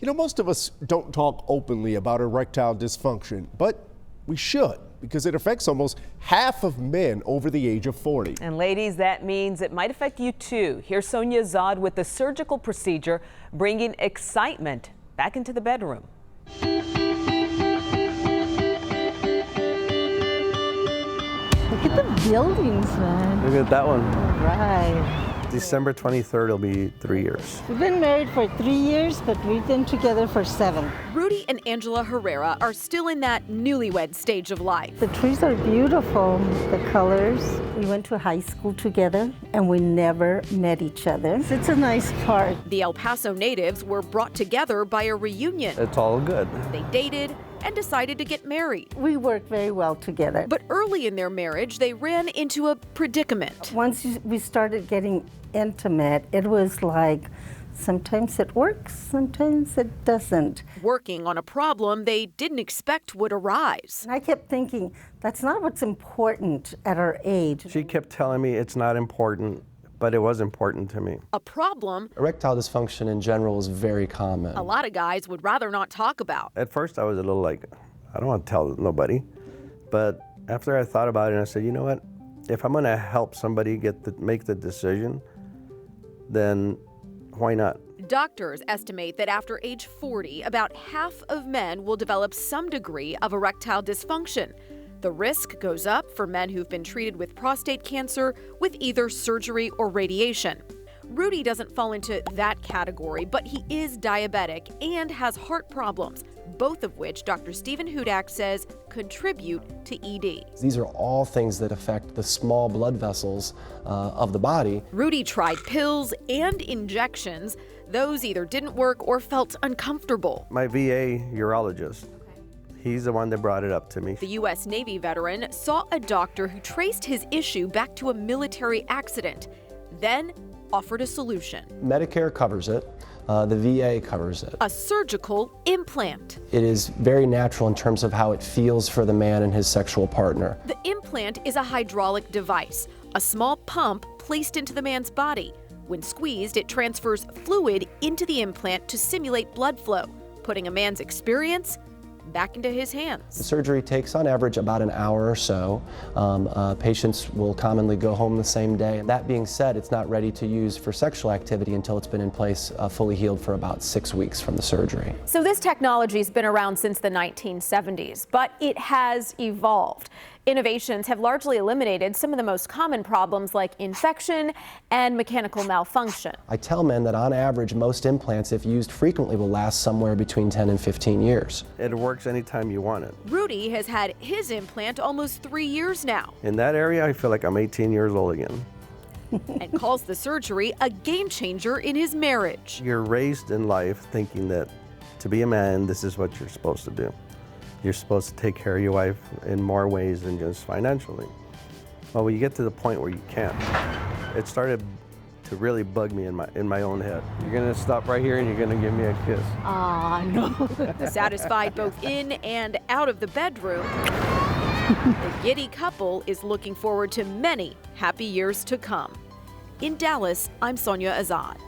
You know, most of us don't talk openly about erectile dysfunction, but we should, because it affects almost half of men over the age of 40. And ladies, that means it might affect you too. Here's Sonia Azad with the surgical procedure bringing excitement back into the bedroom. Look at the buildings, man. Look at that one. All right. December 23rd will be 3 years. We've been married for 3 years, but we've been together for 7. Rudy and Angela Herrera are still in that newlywed stage of life. The trees are beautiful, the colors. We went to high school together, and we never met each other. It's a nice park. The El Paso natives were brought together by a reunion. It's all good. They dated and decided to get married. We work very well together. But early in their marriage, they ran into a predicament. Once we started getting intimate, it was like sometimes it works, sometimes it doesn't. Working on a problem they didn't expect would arise. And I kept thinking, that's not what's important at our age. She kept telling me it's not important, but it was important to me. A problem Erectile dysfunction in general is very common. a lot of guys would rather not talk about. At first I was a little like, I don't want to tell nobody. But after I thought about it, I said, you know what? If I'm gonna help somebody make the decision, then why not? Doctors estimate that after age 40, about half of men will develop some degree of erectile dysfunction. The risk goes up for men who've been treated with prostate cancer with either surgery or radiation. Rudy doesn't fall into that category, but he is diabetic and has heart problems, both of which Dr. Stephen Hudak says contribute to ED. These are all things that affect the small blood vessels of the body. Rudy tried pills and injections. Those either didn't work or felt uncomfortable. My VA urologist, he's the one that brought it up to me. The U.S. Navy veteran saw a doctor who traced his issue back to a military accident, then offered a solution. Medicare covers it, the VA covers it. A surgical implant. It is very natural in terms of how it feels for the man and his sexual partner. The implant is a hydraulic device, a small pump placed into the man's body. When squeezed, it transfers fluid into the implant to simulate blood flow, putting a man's experience back into his hands. The surgery takes on average about an hour or so. Patients will commonly go home the same day. That being said, it's not ready to use for sexual activity until it's been in place fully healed for about 6 weeks from the surgery. So this technology's been around since the 1970s, but it has evolved. Innovations have largely eliminated some of the most common problems like infection and mechanical malfunction. I tell men that on average, most implants, if used frequently, will last somewhere between 10 and 15 years. It works anytime you want it. Rudy has had his implant almost 3 years now. In that area, I feel like I'm 18 years old again. And calls the surgery a game changer in his marriage. You're raised in life thinking that to be a man, this is what you're supposed to do. You're supposed to take care of your wife in more ways than just financially. Well, when you get to the point where you can't, it started to really bug me in my own head. You're gonna stop right here and you're gonna give me a kiss. Ah, no. Satisfied both in and out of the bedroom, the giddy couple is looking forward to many happy years to come. In Dallas, I'm Sonia Azad.